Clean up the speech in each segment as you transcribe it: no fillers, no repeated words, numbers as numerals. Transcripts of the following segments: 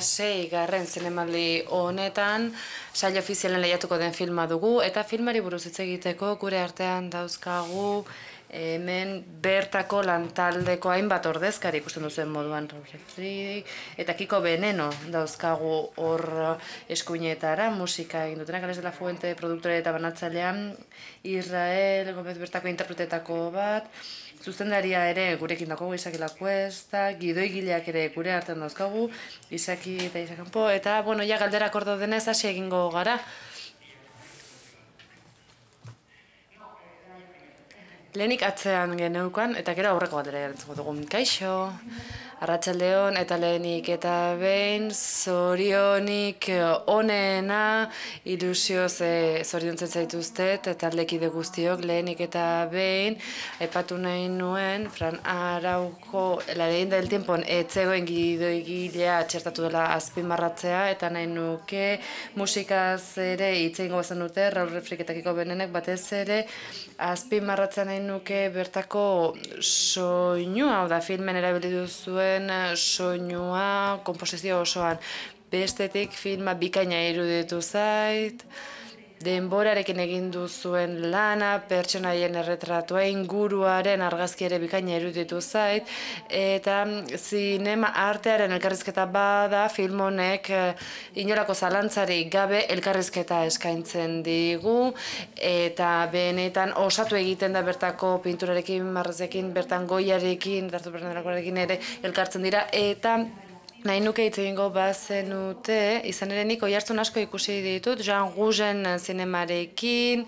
2006. Zinemaldi honetan sail ofizialen lehiatuko den filma dugu, eta filmari buruz hitz egiteko gure artean dauzkagu hemen bertako lantaldeko hainbat ordezkari ikusten duzuen moduan Refri eta Kiko Veneno dauzkagu hor eskuinetara, musika egin dutenak, Ales de la Fuente produktore eta banatzailean, Israel Gomez bertako interpretetako bat, zuzendaria ere gurekin dago Isaki Lakuesta, gidoigileak ere gure artean dauzkagu, Isaki eta Isakampo, eta bueno, ja galderak hor daudenez hasi egingo gara. Lehenik atzean geneukan, eta gero aurreko batera jarretzeko dugu. Kaixo, arratsaldeon eta lehenik eta behin zorionik onena ilusioz zoriontzen zaituztet eta taldekide guztiok lehenik eta behin aipatu nahi nuen Fran Araujo La leyenda del tiempon etzegoen gidoigilea txertatu dela azpimarratzea eta nahi nuke musikaz ere hitz egingo bazan dute Raul Refrik eta Kiko Benenek batez ere azpimarratzen nahi nuke bertako soinua, hau da filmen erabili duzuen soinua, komposizio osoan. Bestetik filma bikaina iruditu zait, denborarekin egin duzuen lana, pertsonaien erretratua, inguruaren argazki ere bikaina iruditu zait, eta zinema artearen elkarrizketa bada film honek inolako zalantzarik gabe elkarrizketa eskaintzen digu, eta benetan osatu egiten da bertako pinturarekin, marrazekin, bertan goiarekin, dartu bernarakoarekin ere elkartzen dira, eta nahi nuke hitz egingo bazenute, izan ere nik oihartzun asko ikusi ditut, Jean Rougen zinemarekin,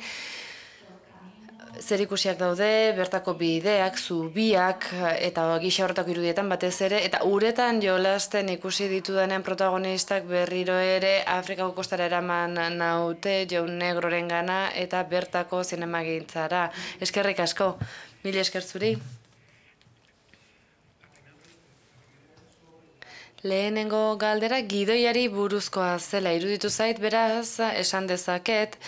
zerikusiak daude, bertako bideak, zubiak, eta gisa horretako irudietan batez ere, eta uretan jolasten ikusi ditudanean protagonistak berriro ere Afrikako kostara eraman naute, Jaun Negroren gana, eta bertako zinemagintzara. Eskerrik asko, mila esker zuri. Lehenengo galdera gidoiari buruzkoa zela iruditu zait, beraz esan dezaket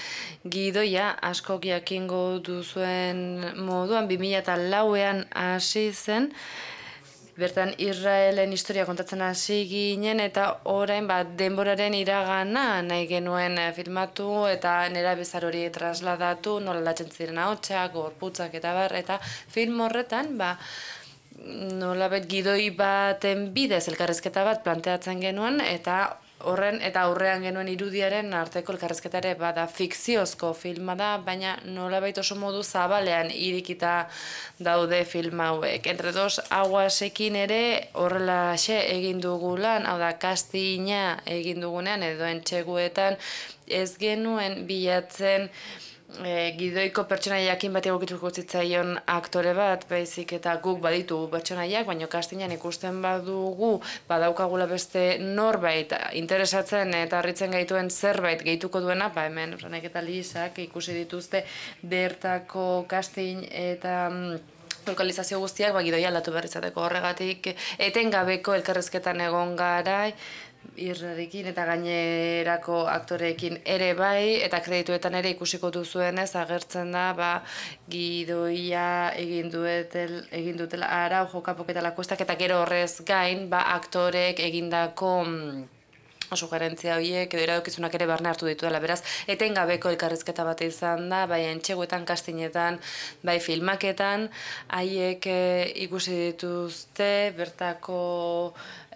gidoia asko jakingo duzuen moduan 2004ean hasi zen, bertan Israelen historia kontatzen hasi ginen eta orain denboraren iragana nahi genuen filmatu eta nera bezar hori trasladatu, nola aldatzen ziren ahotsak, gorputzak eta bar, eta film horretan nolabait gidoi baten bidez elkarrizketa bat planteatzen genuen eta horren eta aurrean genuen irudiaren arteko elkarrizketa ere bada fikziozko filma da, baina nolabait oso modu zabalean irikita daude film hauek. Entre dos aguasekin ere horrelaxe egin dugu lan, hau da castinga egin dugunean edo entxeguetan ez genuen bilatzen gidoiko pertsonaiakin bat egokituko zitzaion aktore bat, baizik eta guk baditu pertsonaiak, baina castingan ikusten badugu, badaukagula beste norbait interesatzen eta harritzen gaituen zerbait gehituko duena, hemen Franek eta Lisak ikusi dituzte bertako casting eta lokalizazio guztiak gidoia aldatu behar izateko horregatik etengabeko elkarrizketan egon garai, Irrarekin eta gainerako aktoreekin ere bai, eta kredituetan ere ikusiko duzuenez agertzen da gidoia egin dutela Araujo, Kapok eta Lakuestak, eta gero horrez gain aktorek egindako sugerentzia horiek edo iradokizunak ere barne hartu dituela, beraz, etengabeko elkarrizketa bat izan da, bai entxeguetan, kastinetan, bai filmaketan, haiek ikusi dituzte bertako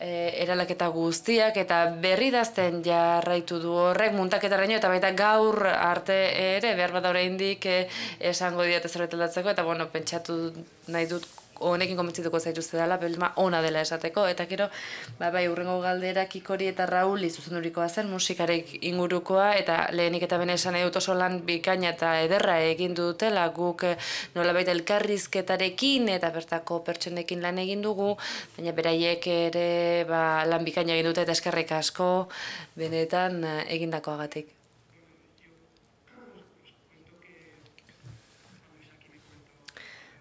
eralaketa guztiak eta berridazten jarraitu du horrek muntaketaraino eta baita gaur arte ere behar bat oraindik esango diate zerbait aldatzeko eta bueno, pentsatu nahi dut honekin konbentzituko zaituzte dela, filma ona dela esateko, eta gero, bai, urrengo galdera Kikori eta Rauli zuzendurikoa zen, musikarek ingurukoa, eta lehenik eta bene esan nahi dut oso lan bikaina eta ederra egin dutela, guk nolabait elkarrizketarekin eta bertako pertsonekin lan egin dugu, baina beraiek ere lan bikaina egin dute eta eskerrik asko benetan egindakoagatik.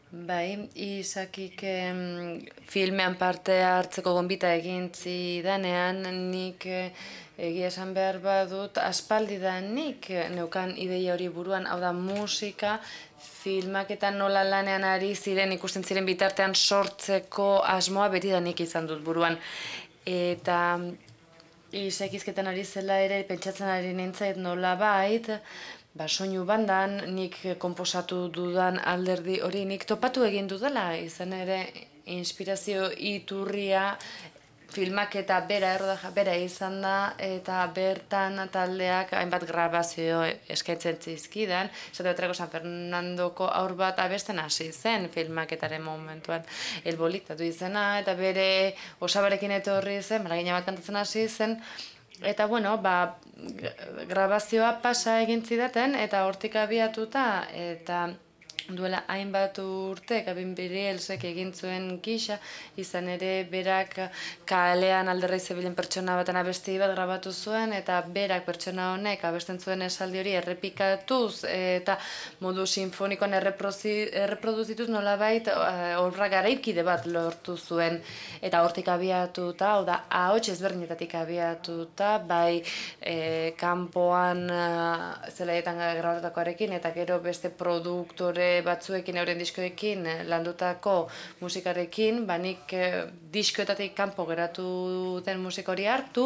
Bai, Isakik filmean parte hartzeko gonbita egin zidanean, nik egia esan behar badut aspaldidanik neukan ideia hori buruan, hau da musika, filmak eta nola lanean ari ziren, ikusten ziren bitartean sortzeko asmoa betidanik izan dut buruan. Eta isekizketan ari zela ere pentsatzen ari nintzait nolabait, soinu bandan nik konposatu dudan alderdi hori nik topatu egin dudala, izan ere inspirazio iturria filmaketa bera izan da, eta bertan taldeak hainbat grabazio eskaintzen zizkidan. Esate baterako San Fernandoko haur bat abesten hasi zen filmaketaren momentuan. Elboliktatu izena, eta bere osabarekin etorri zen, maragina bat kantatzen hasi zen, eta bueno, grabazioa pasa egin zidaten, eta hortik abiatuta, eta duela hainbat urte, Gabin Birielsek egin zuen gisa, izan ere berak kalean alderrei zebilen pertsona baten abesti bat grabatu zuen, eta berak pertsona honek abesten zuen esaldi hori errepikatuz, eta modu sinfonikoan erreproduzituz nolabait obra garaikide bat lortu zuen, eta hortik abiatuta, hau da, ahots ezberdinetatik abiatuta, bai kanpoan zelaietan grabatutakoarekin, eta gero beste produktore batzuekin, euren diskoekin landutako musikarekin, nik diskoetatik kanpo geratu den musika hori hartu,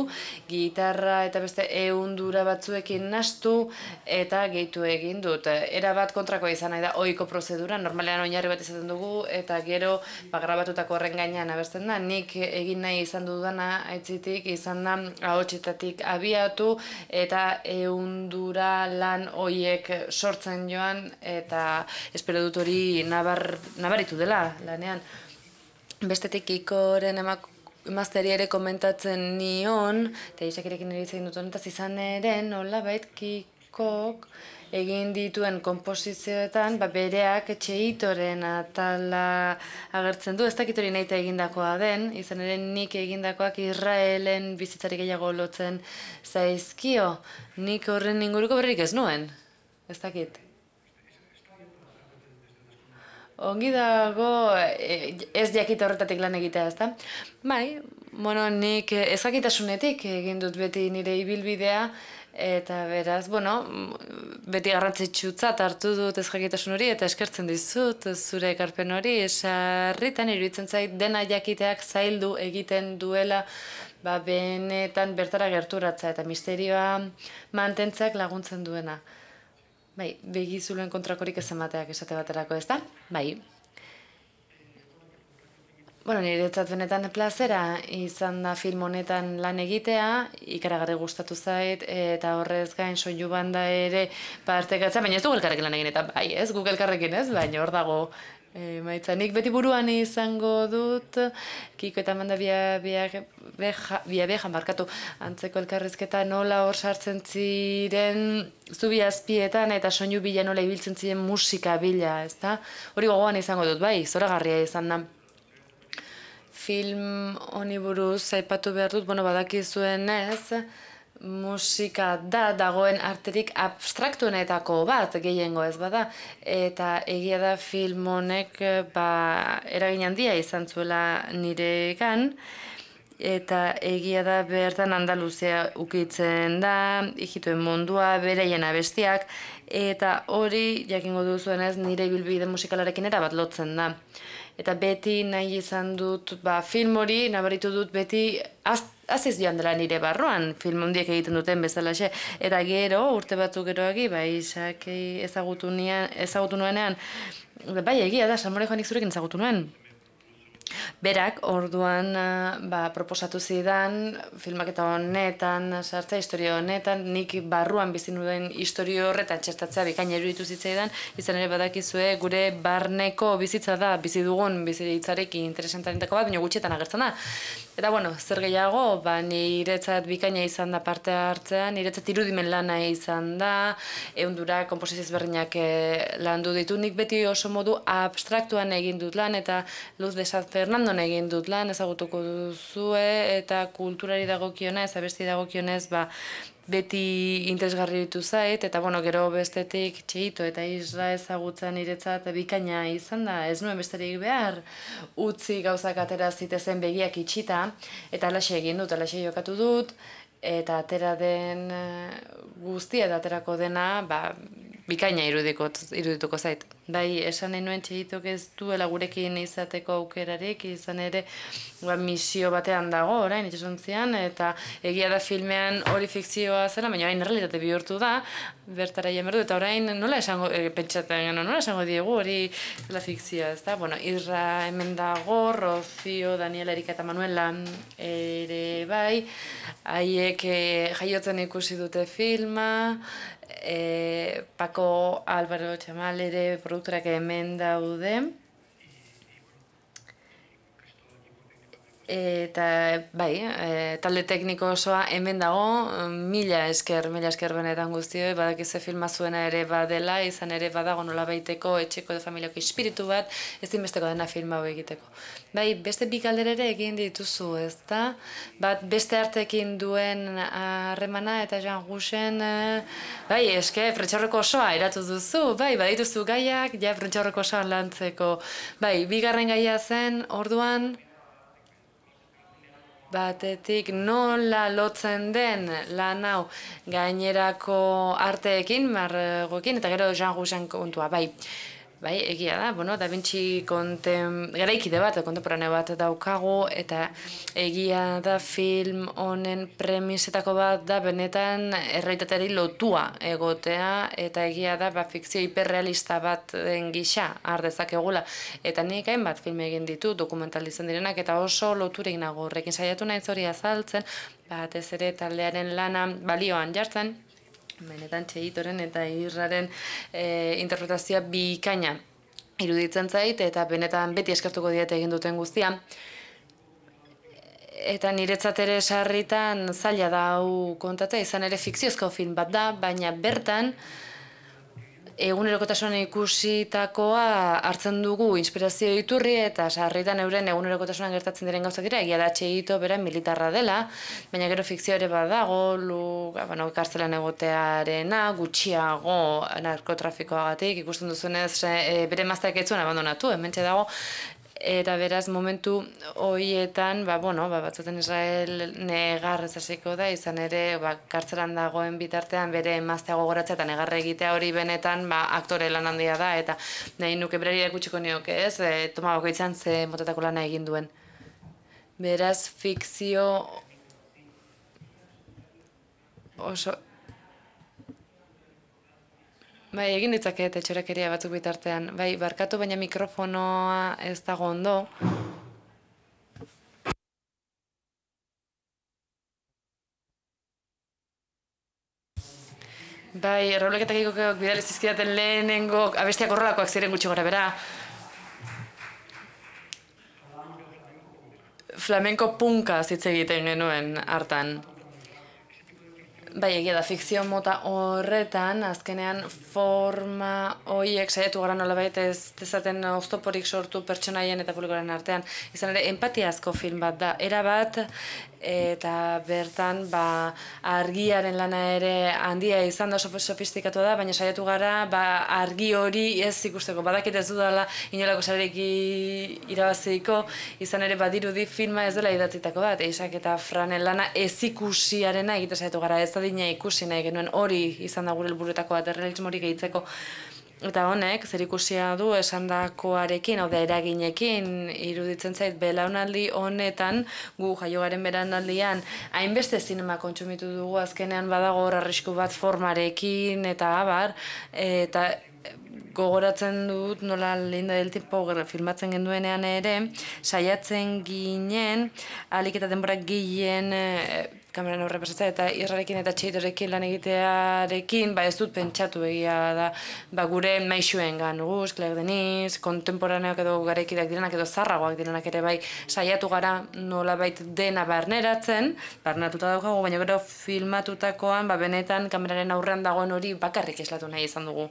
gitarra eta beste ehundura batzuekin nahastu eta gehitu egin dut. Erabat kontrako izan nahi da ohiko prozedura, normalean oinarri bat izaten dugu, eta gero grabatutako horren gainean abesten da, nik egin nahi izan dudana aitzitik izan da ahotsetatik abiatu eta ehundura lan hoiek sortzen joan, eta espero dut hori nabaritu dela lanean. Bestetik Ikoren emazteari ere komentatzen nion, eta Isakirekin ere izan dut honetaz izan ere, nolabait Kikok egin dituen konposizioetan, bereak Txeitoren atala agertzen du, ez dakit hori nahita egindakoa den, izan ere nik egindakoak Israelen bizitzari gehiago lotzen zaizkio, nik horren inguruko berrik ez nuen, ez dakit. Ongi dago ez jakite horretatik lan egitea, ezta? Bai, nik ezakitasunetik egin dut beti nire ibilbidea, eta beraz, beti garrantzitsutzat hartu dut ezjakitasun hori, eta eskertzen dizut zure ekarpen hori, sarritan iruditzen zait dena jakiteak zaildu egiten duela, benetan bertara gerturatza, eta misterioa mantentzeak laguntzen duena. Bai, begizulen kontrakorik ez emateak esate baterako, ez da? Bai. Niretzat benetan plazera izan da film honetan lan egitea, ikaragarri gustatu zait, eta horrez gain soinu banda ere partekatzea, baina ez dugu elkarrekin lan egin, eta bai, ez, guk elkarrekin ez, baina hor dago maitza. Nik beti buruan izango dut, Kiko eta Amanda Biabejan barkatu antzeko elkarrizketa nola hor sartzen ziren zubi azpietan eta soinu bila nola ibiltzen ziren musika bila, ezta? Hori gogoan izango dut, bai, zoragarria izan da. Film honi buruz aipatu behar dut, badakizuen ez, musika dagoen arterik abstraktuenetako bat gehiengo ez bada, eta egia da film honek eragin handia izan zuela niregan, eta egia da bertan Andaluzia ukitzen da, hijituen mundua, bereien abestiak, eta hori jakingo duzuenez nire ibilbide musikalarekin erabat lotzen da. Eta beti nahi izan dut, film hori nabaritu dut beti aziz joan dela nire barruan, film hondiek egiten duten bezalaxe. Eta gero, urte batzuk geroagi, Isaki ezagutu nuenean, bai egia da, Salmore Joanik zurekin ezagutu nuen. Berak, orduan proposatu zidan, filmaketa honetan, sartzea, historia honetan, nik barruan bizi nuen historia horretan txertatzea bikaina iruditu zitzaidan, izan ere badakizue gure barneko bizitza da, bizi dugun bizitzarekin interesantarentako bat, baina gutxietan agertzen da. Eta zer gehiago, niretzat bikaina izan da parte hartzea, niretzat irudimen lana izan da, ehundura konposizio ezberdinak landu ditu, nik beti oso modu abstraktuan egin dut lan, eta Luz de San Fernandon egin dut lan, ezagutuko duzue, eta kulturari dagokionez, abesti dagokionez, beti interesgarri ditu zait, eta gero bestetik Txeito eta Isra ezagutza niretzat bikaina izan da, ez nuen besterik behar, utzi gauzak atera zitezen begiak itxita, eta alaxe egin dut, alaxe jokatu dut, eta atera den guztia eta aterako dena, bikaina irudituko zait. Bai, esan nahi nuen Txehitok ez duela gurekin izateko aukerarik, izan ere misio batean dago orain itsasontzian, eta egia da filmean hori fikzioa zela, baina orain errealitate bihurtu da, bertara jamerdu, eta orain nola esango, pentsatzen gano, nola esango diegu hori dela fikzioa, ez da? Bueno, Isra hemen dago, Rocío, Daniela, Erika eta Manuela ere bai, haiek jaiotzen ikusi dute filma, Paco Álvaro Txamal ere produktorak hemen daude. Eta bai, talde tekniko osoa hemen dago, mila esker benetan guztioi, badakize filma zuena ere badela, izan ere badago nola baiteko etxeko edo familiako espiritu bat, ez dinbesteko dena filma hau egiteko. Bai, beste bi galdera ere egin dituzu, ezta? Bat beste artekin duen harremana eta Jean Rougen, bai, eske prentsaurreko osoa eratu duzu, bai, badituzu gaiak, ja prentsaurreko osoan lantzeko. Bai, bigarren gaia zen, orduan, batetik nola lotzen den lan hau gainerako arteekin, margoekin, eta gero Jean Rougen kontua, bai. Bai, egia da, bueno, Da Vinci garaikide bat, kontemporaneo bat daukagu, eta egia da film honen premisetako bat da benetan errealitateari lotua egotea, eta egia da fikzio hiperrealista bat den gisa har dezakegula. Eta nik hainbat film egin ditu, dokumental izan direnak, eta oso loturik nago horrekin saiatu naiz hori azaltzen, batez ere taldearen lana balioan jartzen, benetan Txehitoren eta Irraren interpretazioa bikaina iruditzen zait, eta benetan beti eskertuko diete egin duten guztia. Eta niretzat ere sarritan zaila da hau kontatzea, izan ere fikziozko film bat da, baina bertan egunerokotasunan ikusitakoa hartzen dugu inspirazio iturri, eta sarritan euren egunerokotasunan gertatzen diren gauzak dira, egia da Txehito bera militarra dela, baina gero fikzio ere badago, kartzelan egotearena, gutxiago narkotrafikoagatik, ikusten duzunez bere emazteak ez zuen abandonatu, hementxe dago, eta beraz momentu horietan, batzuetan Israel negarrez hasiko da, izan ere kartzelan dagoen bitartean bere emaztea gogoratzea eta negarre egitea hori benetan aktore lan handia da, eta nahi nuke berari erakutsiko nioke ez, toma bakoitzan ze motetako lana egin duen. Beraz, fikzio oso... Bai, egin ditzaket etxorakeria batzuk bitartean. Bai, barkatu, baina mikrofonoa ez dago ondo. Bai, errauleketak egokak bidalez izkidaten lehenengo abestiak horrelakoak ziren gutxi gora bera. Flamenko punka hitz egiten genuen hartan. Bai, egia da, fikzio mota horretan, azkenean forma horiek saiatu gara nolabait ez dezaten oztoporik sortu pertsonaien eta publikoaren artean. Izan ere, empatiazko film bat da, erabat, eta bertan argiaren lana ere handia izan da sofistikatu da, baina saiatu gara argi hori ez ikusteko. Badakit ez dudala inolako sarerik irabaziko, izan ere badirudi filma ez dela idatzitako bat, Eisak eta Franen lana ez ikusiarena egite saiatu gara, ez dina ikusi nahi genuen hori izan da gure helburuetako bat errealismorik gehitzeko. Eta honek, zer ikusia du esandakoarekin, hau da eraginekin, iruditzen zait belaunaldi honetan, gu jaiogaren beranaldian, hainbeste zinema kontsumitu dugu, azkenean badago hor arrisku bat formarekin, eta abar, eta gogoratzen dut nola lehen da del tiempo filmatzen genduenean ere, saiatzen ginen, ahalik eta denborak gehien kameran horre pasatzea, eta Irrarekin eta Txehitorekin lan egitearekin, ez dut pentsatu egia da, gure maixuen gan, Claire Denis, kontemporaneak edo garaikideak direnak edo zarragoak direnak ere bai, saiatu gara nolabait dena barneratzen, barneratuta daukagu, baina gero filmatutakoan, benetan kameraren aurrean dagoen hori bakarrik eslatu nahi izan dugu.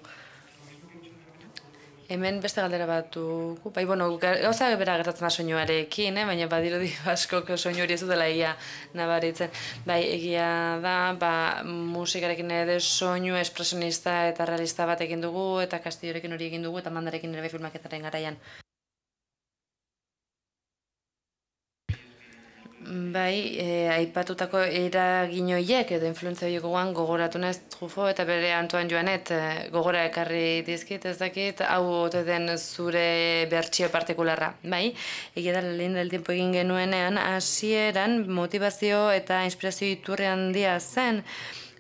Hemen beste galdera bat dugu, gauza bera gertatzen da soinuarekin, baina badirudi askok soinu hori ez dutela ia nabaritzen. Bai, egia da, musikarekin ere soinu espresionista eta realista bat egin dugu, eta Castillorekin hori egin dugu, eta Mandarekin ere filmaketaren garaian. Bai, aipatutako eragin horiek edo influentzia horiek gogoratu naiz Truffaut eta bere Antoine Joanet gogora ekarri dizkit, ez dakit, hau ote den zure bertsio partikularra. Bai, egia da lehen del tiempo egin genuenean, hasieran motivazio eta inspirazio iturri handia zen,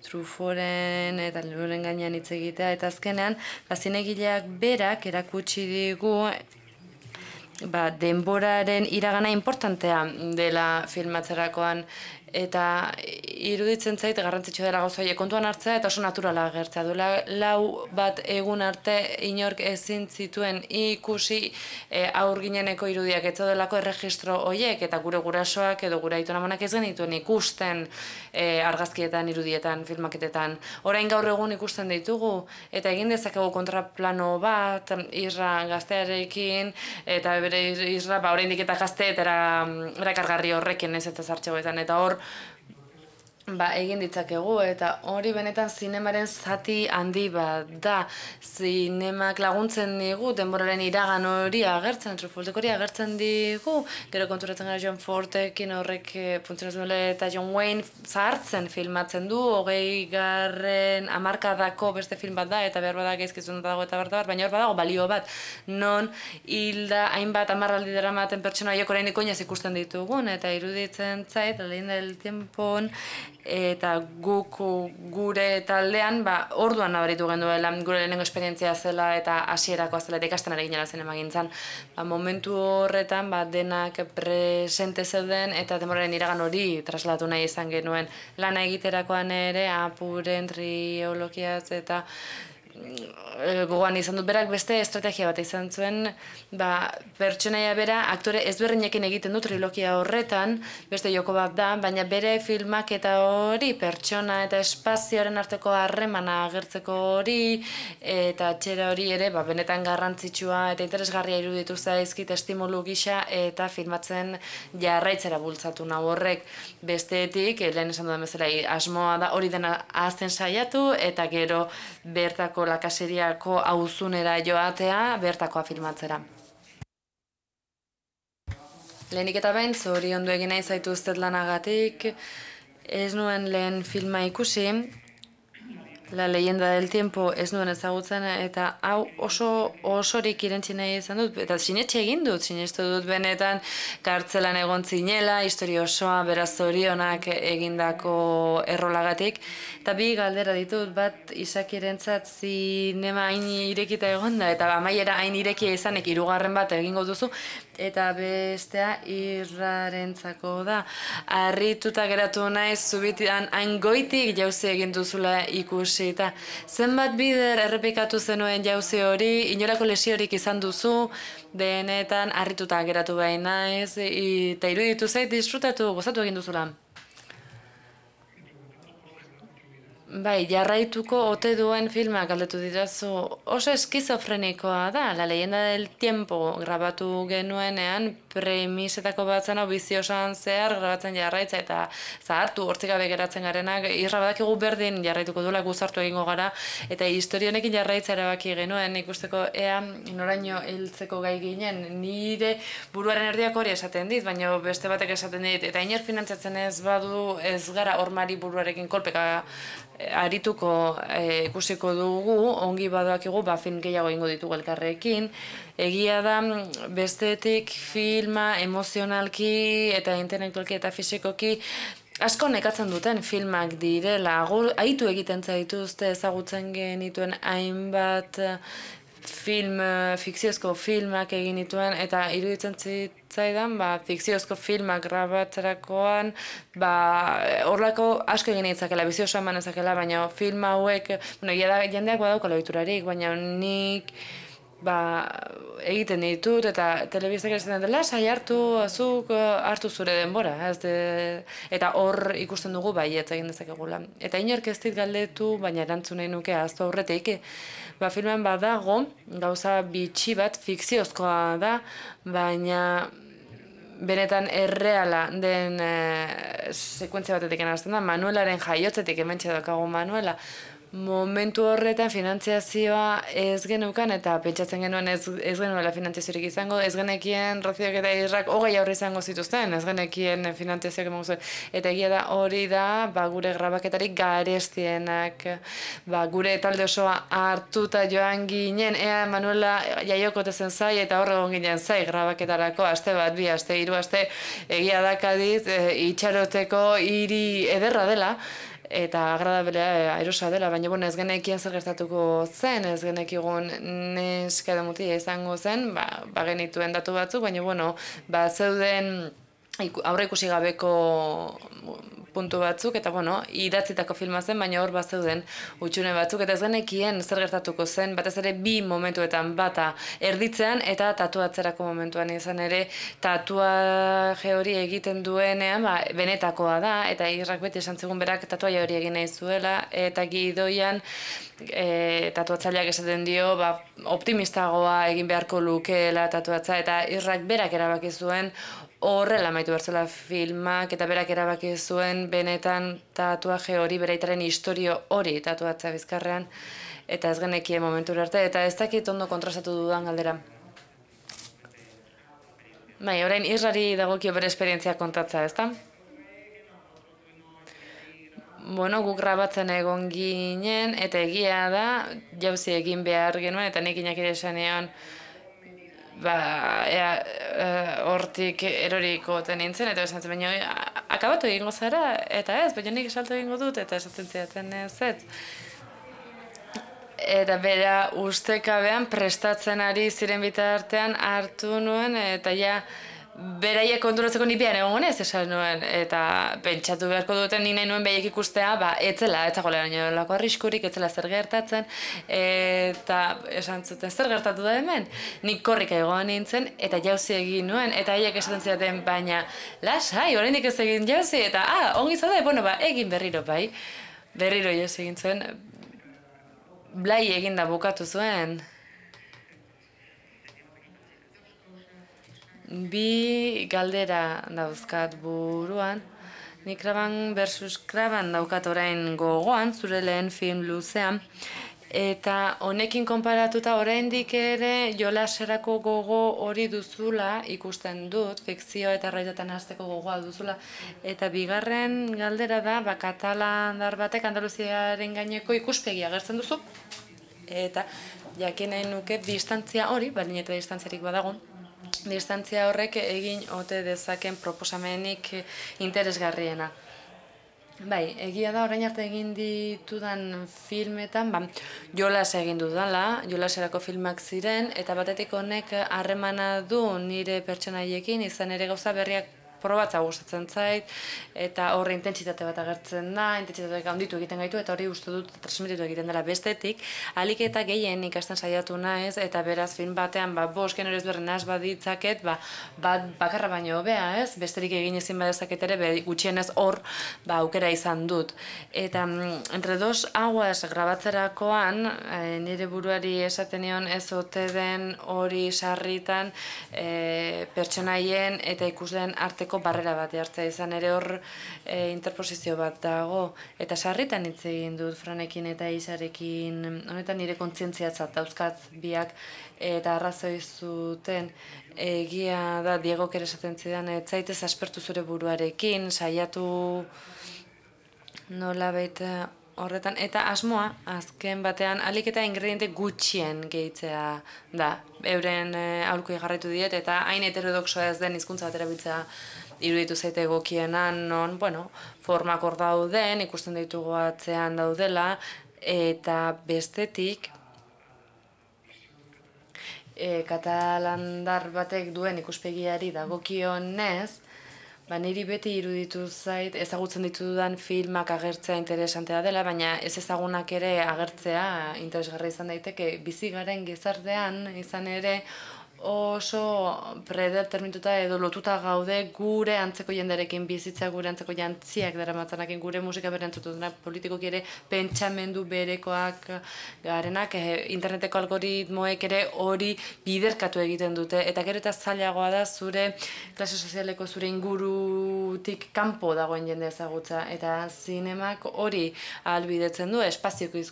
Truffauten eta Leloren gainean hitz egitea, eta azkenean, zinegileak berak erakutsi digu denboraren iragana importantea dela filmatzerakoan, eta iruditzen zait garrantzitsua dela gauza horiek kontuan hartzea eta oso naturala agertzea duela. Lau bat egun arte inork ezin zituen ikusi aur gineneko irudiak ez delako erregistro horiek, eta gure gurasoak edo gure aitona-amonak ez genituen ikusten argazkietan, irudietan, filmaketetan. Orain gaur egun ikusten ditugu, eta egin dezakegu kontraplano bat Isra gaztearekin, eta bere Isra oraindik eta gazte eta erakargarri horrekin ez eta zartxegoetan, eta hor egin ditzakegu, eta hori benetan zinemaren zati handi bat da. Zinemak laguntzen digu, denboraren iragan hori agertzen, Truffautek hori agertzen digu, gero konturatzen gara John Fordekin horrek funtzionatzen duela, eta John Wayne zahartzen filmatzen du, 20. hamarkadako beste film bat da, eta behar badak gaizkizun dago eta bertabar, baina hor badago balio bat, non hilda hainbat hamarraldi daramaten pertsona horiek oraindik oinez ikusten ditugun, eta iruditzen zait, lehen del tiempon, eta guk gure taldean orduan nabaritu genduela gure lehenengo esperientzia zela eta hasierakoa zela eta ikasten ari ginela zinemagintzan. Momentu horretan denak presente zeuden eta denboraren iragan hori traslatu nahi izan genuen. Lana egiterakoan ere Apuren trilogiaz eta gogoan izan dut berak beste estrategia bat izan zuen, pertsonaia bera aktore ezberdinekin egiten du trilogia horretan, beste joko bat da, baina bere filmak eta hori pertsona eta espazioaren arteko harremana agertzeko hori, eta txera hori ere benetan garrantzitsua eta interesgarria iruditu zaizkit estimulu gisa eta filmatzen jarraitzera bultzatu nau horrek. Bestetik, lehen esan dudan bezala, asmoa da hori dena ahazten saiatu eta gero bertako lakaseriako auzunera joatea bertakoa filmatzera. Lehenik eta behin, zoriondu egin nahi zaituztet lanagatik, ez nuen lehen filma ikusi, La leyenda del tiempo ez nuen ezagutzen, eta hau osorik irentzi nahi izan dut, eta sinetxe egin dut, sinestu dut benetan kartzelan egon zinela, historia osoa beraz zorionak egindako errolagatik, eta bi galdera ditut, bat Isakirentzat zinema hain irekita egonda, eta amaiera hain irekia izanek hirugarren bat egingo duzu, eta bestea Irrarentzako da. Harrituta geratu naiz zubitian hain goitik jauzi egin duzula ikusi, eta zenbat bider errepikatu zenuen jauzi hori, inolako lesiorik izan duzu, denetan harrituta geratu behin naiz, eta iruditu zait disfrutatu, gozatu egin duzula. Bai, jarraituko ote duen filmak galdetu ditazu, oso eskizofrenikoa da, La leyenda del tiempo grabatu genuenean, premisetako bat zen hau biziosan zehar grabatzen jarraitza eta zahartu hortzik gabe geratzen garenak, Irra badakigu berdin jarraituko duela guzartu egingo gara, eta historionekin jarraitza erabaki genuen ikusteko ea noraino heltzeko gai ginen, nire buruaren erdiak hori esaten dit, baina beste batek esaten dit, eta iner finantzatzen ez badu ez gara hormari buruarekin kolpeka arituko ikusiko dugu, ongi badoakigu film gehiago ingo ditugu elkarrekin. Egia da, bestetik filma emozionalki eta intelektualki eta fisikoki asko nekatzen duten filmak direla. Aitu egiten zaituzte ezagutzen genituen hainbat fikziozko filmak egin dituen, eta iruditzen zitzaidan, fikziozko filmak grabatzerakoan, horrelako asko egin ditzakela, bizioso eman ezakela, baina film hauek, jendeak badaukalo ohiturarik, baina nik egiten ditut, eta telebistak esaten dela, sai hartu, azuk hartu zure denbora, eta hor ikusten dugu baietz egin dezakegula. Eta inork ez dit galdetu, baina erantzun nahi nuke aztu aurretik, filmen badago, gauza bitxi bat, fikziozkoa da, baina benetan erreala den sekuentzia batetik hasten da, Manuelaren jaiotzetik hementxe daukagu Manuela, momentu horretan finantziazioa ez genukan, eta pentsatzen genuen ez genuela finantziaziorik izango, ez genekien Roziok eta Irrak 20 aurre izango zituzten, ez genekien finantziazioak emango zuen. Eta egia da hori da, gure grabaketarik garestienak, gure talde osoa hartuta joan ginen, ea Manuela jaiokote zen zai, eta hor egon ginen zai grabaketarako, aste bat, 2 aste, 3 aste, egia da Kadiz, itxaroteko hiri ederra dela, eta agradablea, erosa dela, baina ez genekien zer gertatuko zen, ez genekigun neska edo mutila izango zen, genituen datu batzuk, baina zeuden aurre ikusi gabeko puntu batzuk, eta idatzitako filma zen, baina hor zeuden utxune batzuk, eta ez genekien zer gertatuko zen, batez ere 2 momentuetan, bata erditzean eta tatuatzerako momentuan izan ere, tatuaje hori egiten duenean, benetakoa da, eta Irrak beti esan zigun berak tatuaje hori egin nahi zuela, eta Gidoian tatuatzaileak esaten dio, optimistagoa egin beharko lukeela tatuatza, eta Irrak berak erabaki zuen horrela amaitu bertzela filmak, eta berak erabaki zuen benetan tatuaje hori, beraitaren historio hori tatuatzea bizkarrean, eta ez genekien momentura arte, eta ez dakit ondo kontrastatu dudan galdera. Orain Irrari dagokio bere esperientzia kontatza, ezta? Guk grabatzen egon ginen, eta egia da, jauzi egin behar genuen, eta nik inak ere esan egon, hortik eroriko nintzen, eta esan zen, baina akabatu egingo zara, eta ez, baina nik esaltu egingo dut, eta esaten zidaten ez. Eta bera ustekabean prestatzen ari ziren bitartean hartu nuen, eta beraiek konturatzeko ni behan egon ez esan nuen, eta pentsatu beharko duten ni nahi nuen behiek ikustea, etzela, etzagoela nolako arriskurik, etzela zer gertatzen, eta esan zuten, zer gertatu da hemen? Nik korrika egoan nintzen, eta jauzi egin nuen, eta haiek esaten zidaten, baina, lasai, oraindik ez egin jauzi, eta, ongi zaude, egin berriro, berriro jauzi egin zuen, blai eginda bukatu zuen. 2 galdera dauzkat buruan. Nik Kraban versus Kraban daukat orain gogoan, zure lehen film luzean. Eta honekin konparatuta oraindik ere jolaserako gogo hori duzula ikusten dut, fikzioa eta errealitatean hasteko gogoa duzula. Eta bigarren galdera da, katalandar batek Andaluziaren gaineko ikuspegia agertzen duzu. Eta jakin nahi nuke distantzia hori, baldin eta distantziarik badago, distantzia horrek egin ote dezaken proposamenik interesgarriena. Egia da orain arte egin ditudan filmetan, jolas egin dudala, jolaserako filmak ziren, eta batetik honek harremana du nire pertsonaiekin, izan ere gauza berriak probatza gustatzen zait, eta horre intentsitate bat agertzen da, intentsitateak handitu egiten gaitu, eta hori uste dut transmititu egiten dela bestetik, ahalik eta gehien ikasten saiatu naiz, eta beraz film batean, 5 genero ezberdin nahaz baditzaket, bat bakarra baino hobea, ez? Besterik egin ezin badezaket ere, gutxienez hor, aukera izan dut. Eta entre dos aguas grabatzerakoan, nire buruari esaten nion ez ote den hori sarritan pertsonaien eta ikusleen arteko barrera bat hartzea, izan ere hor interposizio bat dago, eta sarritan hitz egin dut Franekin eta Isarekin, honetan nire kontzientziatzat dauzkat biak, eta arrazoi zuten, egia da Diego ere esaten zidan, ez zaitez aspertu zure buruarekin, saiatu nolabait horretan, eta asmoa, azken batean, ahalik eta ingrediente gutxien gehitzea da. Euren aholkuei jarraitu diet, eta hain heterodoxoa ez den hizkuntza bat erabiltzea iruditu zaite egokienan, non, formak hor dauden, ikusten ditugu atzean daudela, eta bestetik, katalandar batek duen ikuspegiari dagokionez, niri beti iruditu zait, ezagutzen ditudan filmak agertzea interesantea dela, baina ez ezagunak ere agertzea interesgarri izan daiteke, bizi garen gizartean izan ere oso predeterminatuta edo lotuta gaude gure antzeko jendearekin bizitza, gure antzeko jantziak daramatzanakin, gure musika bere entzututenak, politikoki ere pentsamendu berekoak garenak, interneteko algoritmoek ere hori biderkatu egiten dute, eta gero eta zailagoa da zure klase sozialeko zure ingurutik kanpo dagoen jende ezagutza, eta zinemak hori ahalbidetzen du, espazioko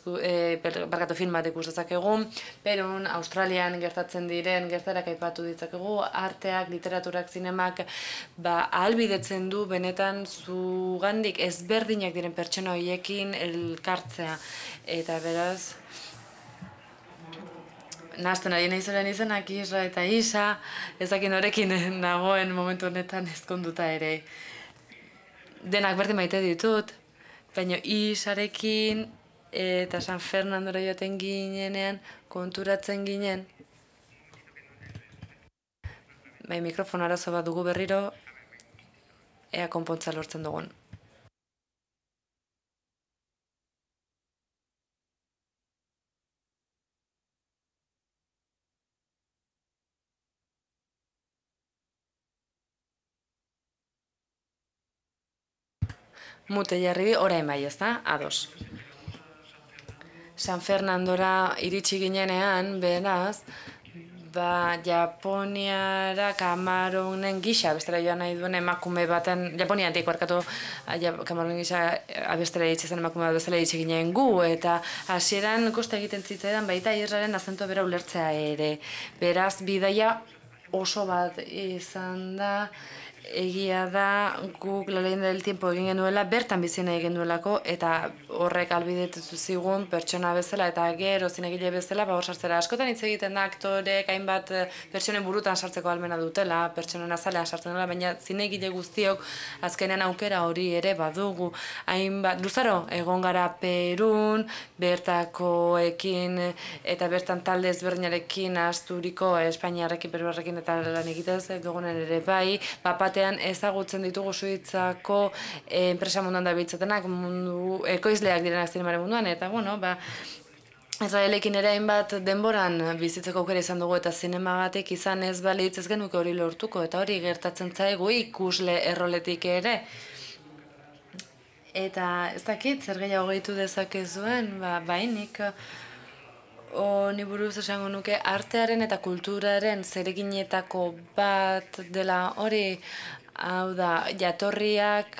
barkatu film bat ikus dezakegu, Perun, Australian gertatzen diren gertarak aipatu ditzakegu, arteak, literaturak, zinemak ahalbidetzen du benetan zugandik ezberdinak diren pertsona horiekin elkartzea. Eta beraz, nahazten ari nahi zoren izenak, Isra eta Isa, ezakin horrekin nagoen momentu honetan ezkonduta ere. Denak berdin maite ditut, baina Isarekin eta San Fernandora joaten ginenean konturatzen ginen. Bai, mikrofon arazo bat dugu berriro, ea konpontza lortzen dugun. Mute jarri di, orain bai, ez da? Ados. San Fernandora iritsi ginenean, beraz, Japoniara Kamarunen gisa abestera joan nahi duen emakume baten, Japoniatik barkatu Kamarunen gisa abestera iritsi zen emakume bat bezala iritsi ginen gu, eta hasieran kosta egiten zitzaidan baita Israelen azentua bera ulertzea ere. Beraz, bidaia oso bat izan da, egia da guk La leyenda del tiempo egin genuela, bertan bizina egin duelako, eta horrek ahalbidetu zigun pertsona bezala eta gero zinegile bezala, hor sartzera askotan hitz egiten da aktorek hainbat pertsonen burutan sartzeko ahalmena dutela, pertsonen azalean sartzen dela, baina zinegile guztiok azkenean aukera hori ere badugu. Hainbat luzaro egon gara Perun, bertakoekin eta bertan talde ezberdinarekin asturiko Espainiarrekin, Peruarrekin eta lan egitez dugunen ere bai, batean ezagutzen ditugu Suitzako enpresa munduan dabiltzatenak, ekoizleak direnak zinemaren munduan, eta bueno, Israelekin ere hainbat denboran bizitzeko aukera izan dugu, eta zinemagatik izan ez balitz ez genuke hori lortuko, eta hori gertatzen zaigu ikusle erroletik ere. Eta ez dakit, zer gehiago gehitu dezakezuen, nik honi buruz esango nuke artearen eta kulturaren zereginetako bat dela hori, hau da, jatorriak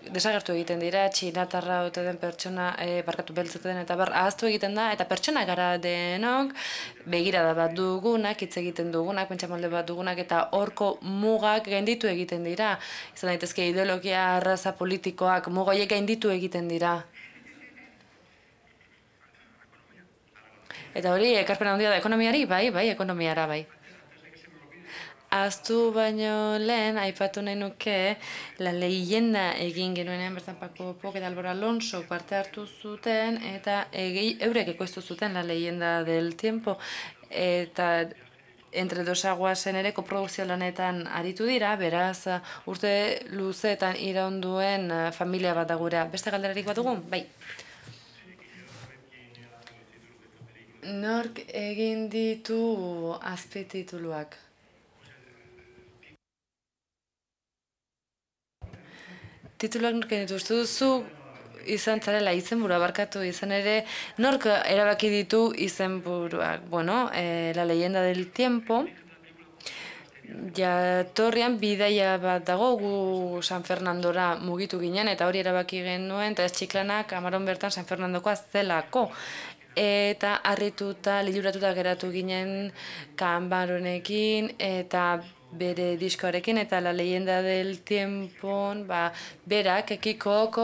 desagertu egiten dira, txinatarra ote den pertsona, barkatu beltzeten eta ahaztu egiten da, eta pertsona gara denok, begirada bat dugunak, hitz egiten dugunak, pentsamolde bat dugunak, eta horko mugak gainditu egiten dira. Izan daitezke ideologia, arraza politikoak, mugoiek gainditu egiten dira. Eta hori, ekarpen handia da ekonomiari, bai, ekonomiara, bai. Aztu baino lehen, aipatu nahi nuke, La leyenda egin genuenean bertan Paco Poc eta Álvaro Alonso parte hartu zuten, eta eurek ekoiztu zuten La leyenda del tiempo, eta Entre dos aguasen ere koprodukzio lanetan aritu dira, beraz urte luzeetan iraun duen familia bat da gurea. Beste galderarik bat dugu? Bai. Nork egin ditu azpitituluak? Tituluak nork egin dituztu, zu izan zarela izenburua barkatu izan ere, nork erabaki ditu izenburuak? Bueno, La leyenda del tiempo, jatorrian bidaia bat dago, gu San Fernandora mugitu ginen, eta hori erabaki genuen, eta ez Txiklanak Amaron bertan San Fernandokoa zelako. Eta harrituta, liluratuta geratu ginen Kamarunekin eta bere diskoarekin, eta La leyenda del tiempon, berak ekikok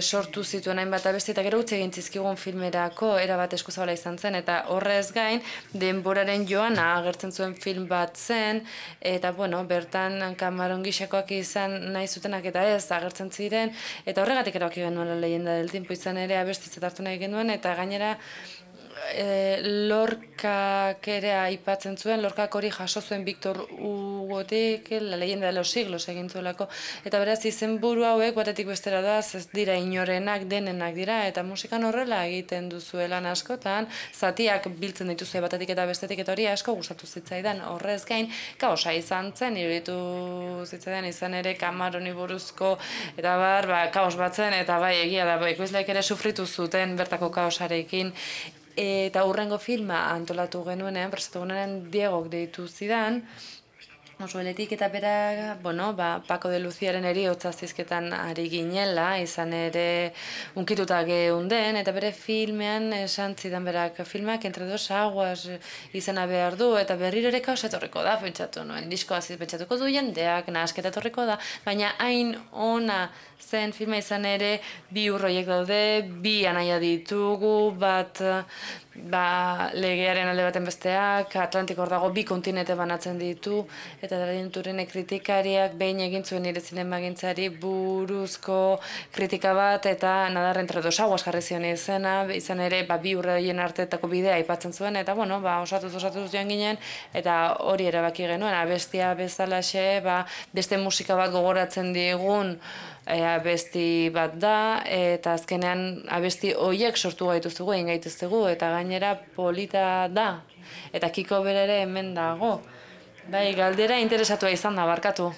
sortu zituen hainbat abesti, eta gero utzi egin zizkigun filmerako erabat eskuzabala izan zen, eta horrez gain denboraren joan agertzen zuen film bat zen, eta bueno, bertan Kamaron gisakoak izan nahi zutenak eta ez agertzen ziren, eta horregatik erabaki genuen La leyenda del tiempo izan ere abestitzat hartu nahi genuen, eta gainera Lorcak ere aipatzen zuen, Lorcak hori jaso zuen Victor Hugotik, La leyenda de los siglos egin zuelako, eta beraz izenburu hauek batetik bestera da, ez dira inorenak, denenak dira, eta musikan horrela egiten duzuelan askotan, zatiak biltzen dituzue batetik eta bestetik, eta hori asko gustatu zitzaidan, horrez gain, kaosa izan zen, iruditu zitzaidan izan ere Camaroni buruzko, eta kaos batzen, eta bai egia da, ekoizleak ere sufritu zuten bertako kaosarekin, eta hurrengo filma antolatu genuenean, prestatu genuenean Diegok deitu zidan, Osueletik eta bera, Paco de Luciaren eriotza zizketan ari ginela, izan ere unkituta geunden, eta bere filmean esan zidan berak filmak entre dos aguas izena behar du, eta berriro ere kaos etorriko da, pentsatu nuen, diskoa pentsatuko du jendeak, nahasketa etorriko da, baina hain ona zen filma izan ere bi urroiek daude, bi anaia ditugu, bat legearen alde baten besteak, Atlantiko hor dago bi kontinente banatzen ditu, eta Darin Turine kritikariak behin egin zuen nire zinemagintzari buruzko kritika bat, eta nadar entre dos aguas jarri zion izena, izan ere bi urroien artetako bidea aipatzen zuen, eta osatuz joan ginen, eta hori erabaki genuen, abestia bezalaxe, beste musika bat gogoratzen digun, abesti bat da, eta azkenean abesti horiek sortu gaituztugu, egin gaituztugu, eta gainera polita da, eta Kiko bere ere hemen dago. Bai, galdera interesatua izan da, barkatu.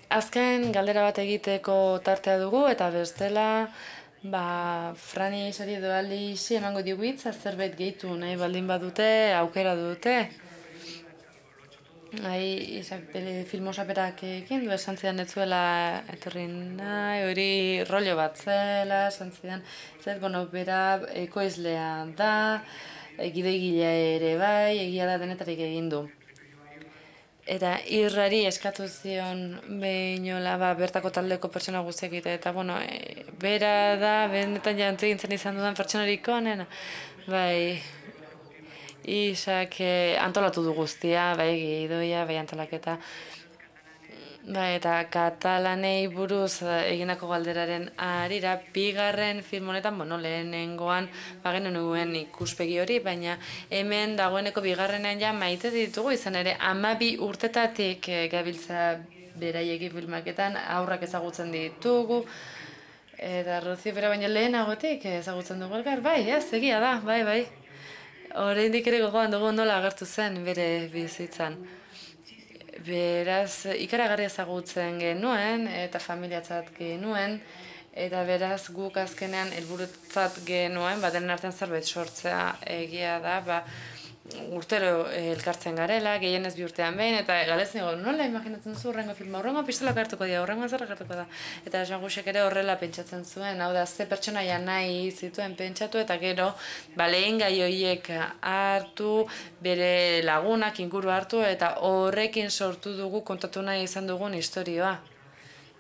Azken galdera bat egiteko tartea dugu, eta bestela, Frani isari edo Alixi emango digu hitza, zerbait gehitu nahi baldin badute, aukera dute. Filmosaperak ekin du, esan zidan ez zuela etorri nahi, hori rollo bat zela, esan zidan, bera ekoizlea da, gidoigilea ere bai, egia da denetarik egin du. Eta irrari eskatu zion behinola bertako taldeko pertsona guztiak eta bera da, benetan jantzi gintzen izan dudan pertsonarik onena, Isak antolatu du guztia, gidoia, antolaketa. Eta katalanei buruz eginako galderaren arira, bigarren film honetan, lehenengoan genuen ikuspegi hori, baina hemen dagoeneko bigarrenean ja maite ditugu, izan ere 12 urtetatik gabiltza beraieki filmaketan, aurrak ezagutzen ditugu, eta Rocio bera baina lehenagotik ezagutzen dugu elkar, egia da, bai. Oraindik ere gogoan dugu nola agertu zen bere bizitzan. Beraz, ikaragarri ezagutzen genuen eta familiatzat genuen, eta beraz guk azkenean helburutzat genuen, denen artean zerbait sortzea egia da, urtero elkartzen garela, gehienez bi urtean behin, eta galetzen dugu, nola imaginatzen zu horrengo filma, horrengo pistolak hartuko dira, horrengo zerrak hartuko da. Eta Jean Gusek ere horrela pentsatzen zuen, hau da, ze pertsonaia nahi zituen pentsatu, eta gero, lehen gai horiek hartu, bere lagunak inguru hartu, eta horrekin sortu dugu, kontatu nahi izan dugun historioa.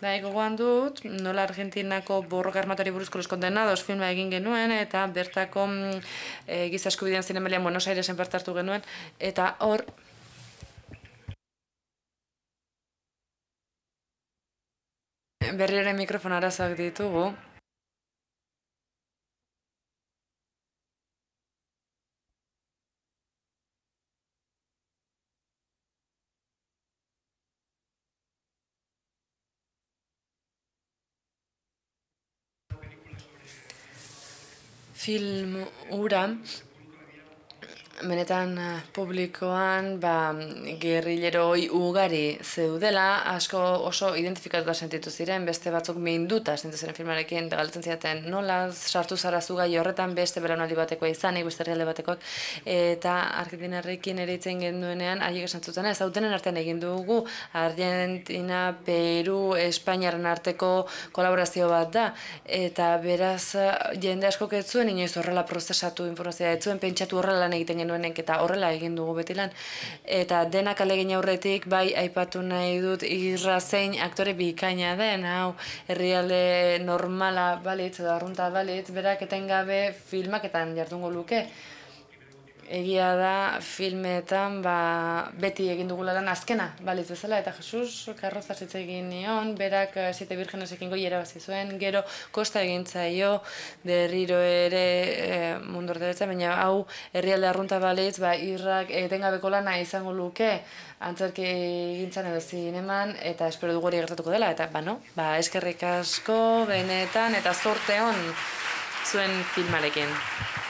Gogoan dut, nola Argentinako borroka armatuari buruzko Los Condenados filma egin genuen, eta bertako giza eskubidean zinemalian Buenos Airesen parte hartu genuen, eta hor... Berriaren mikrofon arazoak ditugu. Film hura, benetan publikoan gerrileroi ugari zeudela, asko oso identifikatuta sentitu ziren, beste batzuk minduta sentitu ziren filmarekin, galdetzen ziaten nola sartu zara zu gai horretan beste belaunaldi batekoa izanik, beste herrialde batekoak, eta Argentinarrekin ere itzen genduenean, haiek esan zuten ez, hautenen artean egin dugu, Argentina, Peru, Espainiaren arteko kolaborazio bat da, eta beraz jende askok ez zuen inoiz horrela prozesatu informazioa, ez zuen pentsatu horrela lan egiten genuenek, eta horrela egin dugu beti lan. Eta denak alegin aurretik, aipatu nahi dut Irra zein aktore bikaina den, hau herrialde normala balitz edo arrunta balitz, berak etengabe filmaketan jardungo luke. egia da filmetan beti egin dugula lan azkena balitz bezala, eta Jesus Carrozaz hitz egin nion, berak Siete Virgenesekin goi erabazi zuen, gero kosta egin zaio berriro ere mundu orderetza, baina hau herrialde arrunta balitz, irrak etengabeko lana izango luke antzerki gintzan edo zineman, eta espero dugu hori gertatuko dela, eta eskerrik asko benetan, eta zorte on zuen filmarekin.